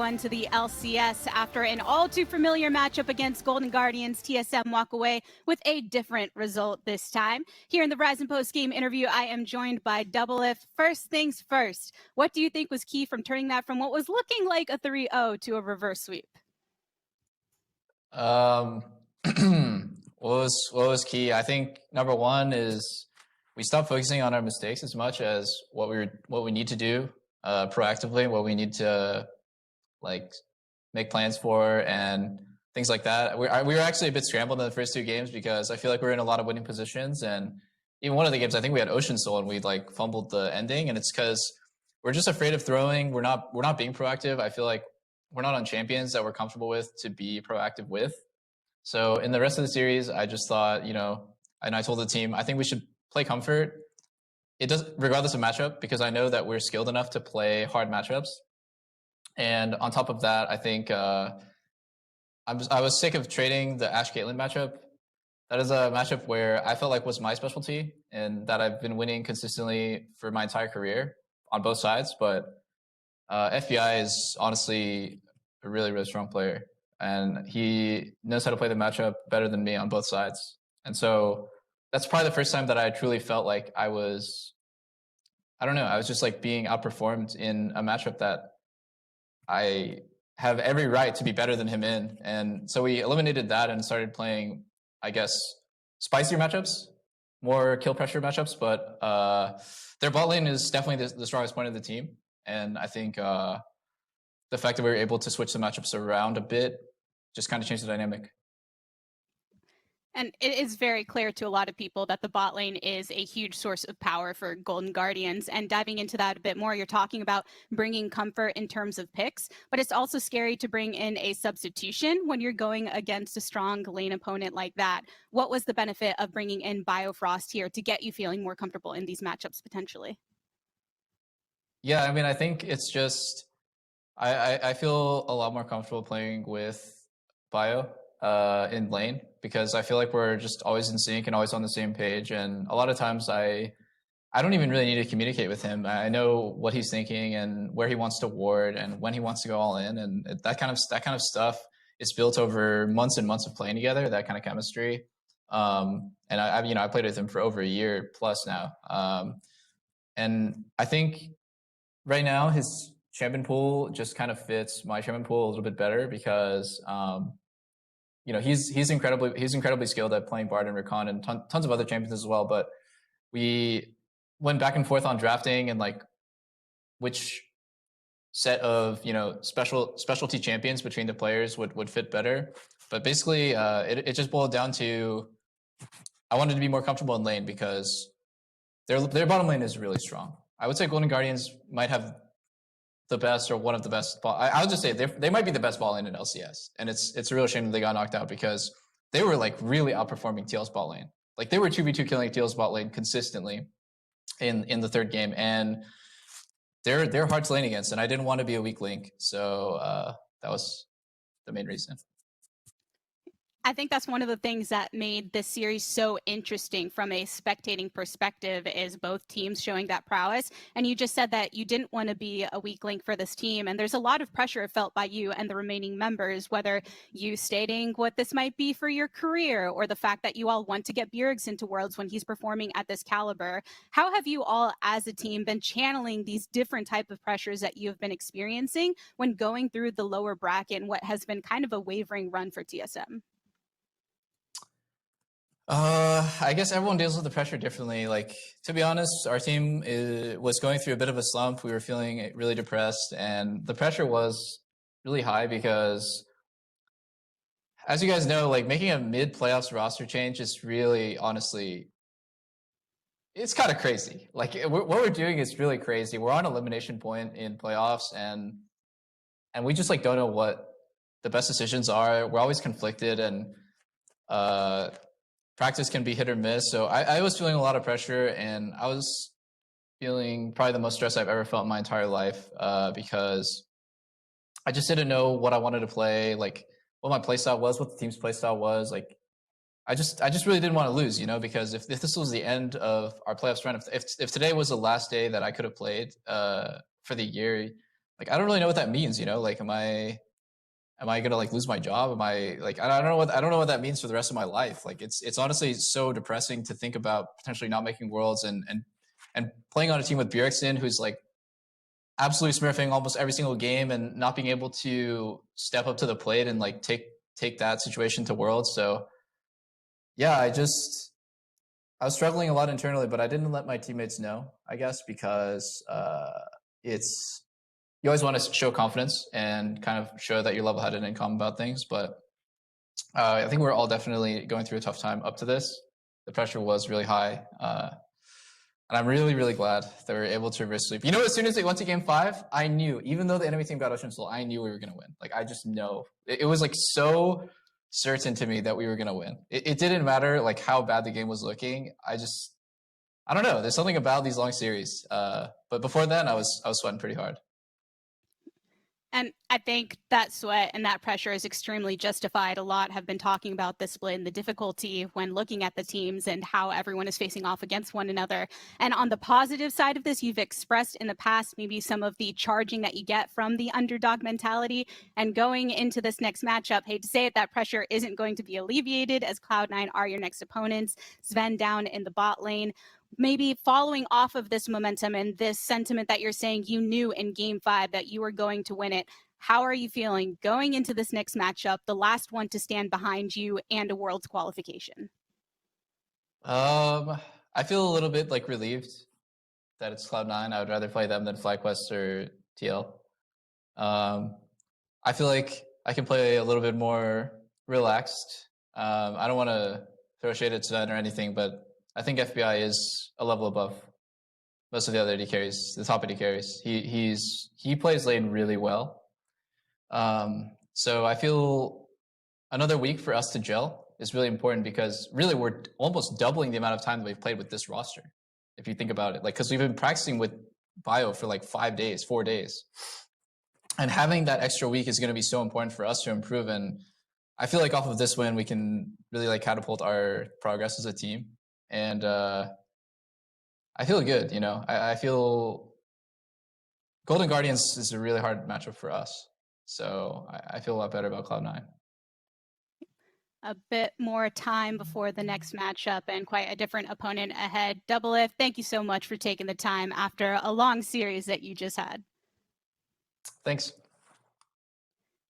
1 to the LCS. After an all too familiar matchup against Golden Guardians, TSM walk away with a different result this time. Here in the Verizon post-game interview, I am joined by Doublelift. First things first, what do you think was key from turning that from what was looking like a 3-0 to a reverse sweep? What was key? I think number one is we stopped focusing on our mistakes as much as what we need to do proactively, what we need to like make plans for and things like that. We were actually a bit scrambled in the first two games because I feel like we were in a lot of winning positions, and even one of the games I think we had Ocean Soul and we like fumbled the ending, and it's because we're just afraid of throwing. We're not being proactive. I feel like we're not on champions that we're comfortable with to be proactive with. So in the rest of the series, I just thought, and I told the team, I think we should play comfort. It does, regardless of matchup, because I know that we're skilled enough to play hard matchups. And on top of that, I think I was sick of trading the Ashe Caitlyn matchup. That is a matchup where I felt like was my specialty and that I've been winning consistently for my entire career on both sides. But FBI is honestly a really, really strong player. And he knows how to play the matchup better than me on both sides. And so that's probably the first time that I truly felt like I was just like being outperformed in a matchup that I have every right to be better than him in. And so we eliminated that and started playing, I guess, spicier matchups, more kill pressure matchups. But their bot lane is definitely the strongest point of the team. And I think the fact that we were able to switch the matchups around a bit just kind of changed the dynamic. And it is very clear to a lot of people that the bot lane is a huge source of power for Golden Guardians. And diving into that a bit more, you're talking about bringing comfort in terms of picks, but it's also scary to bring in a substitution when you're going against a strong lane opponent like that. What was the benefit of bringing in Biofrost here to get you feeling more comfortable in these matchups potentially? Yeah, I mean, I think it's just I feel a lot more comfortable playing with Bio in lane because I feel like we're just always in sync and always on the same page. And a lot of times I don't even really need to communicate with him. I know what he's thinking and where he wants to ward and when he wants to go all in, and that kind of stuff is built over months and months of playing together. That kind of chemistry. And I played with him for over a year plus now. And I think right now his champion pool just kind of fits my champion pool a little bit better because he's incredibly skilled at playing Bard and Rakan and tons of other champions as well. But we went back and forth on drafting and like which set of specialty champions between the players would fit better. But basically, it just boiled down to I wanted to be more comfortable in lane because their bottom lane is really strong. I would say Golden Guardians might have the best or one of the best. I would just say they might be the best ball lane in LCS, and it's a real shame that they got knocked out because they were like really outperforming TL's bot lane. Like they were 2v2 killing TL's bot lane consistently in the third game, and they're hard to lane against, and I didn't want to be a weak link, so that was the main reason. I think that's one of the things that made this series so interesting from a spectating perspective is both teams showing that prowess. And you just said that you didn't want to be a weak link for this team. And there's a lot of pressure felt by you and the remaining members, whether you stating what this might be for your career or the fact that you all want to get Bjergs into Worlds when he's performing at this caliber. How have you all as a team been channeling these different type of pressures that you have been experiencing when going through the lower bracket and what has been kind of a wavering run for TSM? I guess everyone deals with the pressure differently. Like, to be honest, our team was going through a bit of a slump. We were feeling really depressed, and the pressure was really high because, as you guys know, like making a mid-playoffs roster change is really, honestly, it's kind of crazy. Like, what we're doing is really crazy. We're on elimination point in playoffs, and we just like don't know what the best decisions are. We're always conflicted, and practice can be hit or miss. So I was feeling a lot of pressure, and I was feeling probably the most stress I've ever felt in my entire life because I just didn't know what I wanted to play, like what my playstyle was, what the team's playstyle was. Like I just really didn't want to lose, because if this was the end of our playoffs run, if today was the last day that I could have played for the year, like, I don't really know what that means, you know, like, am I gonna like lose my job? Am I like, I don't know what that means for the rest of my life. Like, it's honestly so depressing to think about potentially not making worlds and playing on a team with Bjergsen, who's like absolutely smurfing almost every single game and not being able to step up to the plate and like take that situation to worlds. So yeah, I was struggling a lot internally, but I didn't let my teammates know, I guess, because it's you always want to show confidence and kind of show that you're level-headed and calm about things. But I think we're all definitely going through a tough time up to this. The pressure was really high. And I'm really, really glad that we were able to reverse sweep. You know, as soon as they went to game 5, I knew, even though the enemy team got Ocean Soul, I knew we were going to win. Like, I just know. It was like so certain to me that we were going to win. It didn't matter like how bad the game was looking. I don't know. There's something about these long series. But before then, I was sweating pretty hard. And I think that sweat and that pressure is extremely justified. A lot have been talking about this split and the difficulty when looking at the teams and how everyone is facing off against one another. And on the positive side of this, you've expressed in the past maybe some of the charging that you get from the underdog mentality. And going into this next matchup, hate to say it, that pressure isn't going to be alleviated as Cloud9 are your next opponents. Sven down in the bot lane. Maybe following off of this momentum and this sentiment that you're saying you knew in game 5 that you were going to win it, how are you feeling going into this next matchup, the last one to stand behind you and a world's qualification? I feel a little bit like relieved that it's Cloud9. I would rather play them than FlyQuest or TL. I feel like I can play a little bit more relaxed. I don't want to throw shade at Sven or anything, but I think FBI is a level above most of the other AD carries, the top AD carries. He plays lane really well. So I feel another week for us to gel is really important because really we're almost doubling the amount of time that we've played with this roster. If you think about it, like, because we've been practicing with Bio for like 5 days, 4 days. And having that extra week is going to be so important for us to improve. And I feel like off of this win, we can really like catapult our progress as a team. And I feel good, you know. I feel Golden Guardians is a really hard matchup for us. So I feel a lot better about Cloud9. A bit more time before the next matchup and quite a different opponent ahead. Doublelift, thank you so much for taking the time after a long series that you just had. Thanks.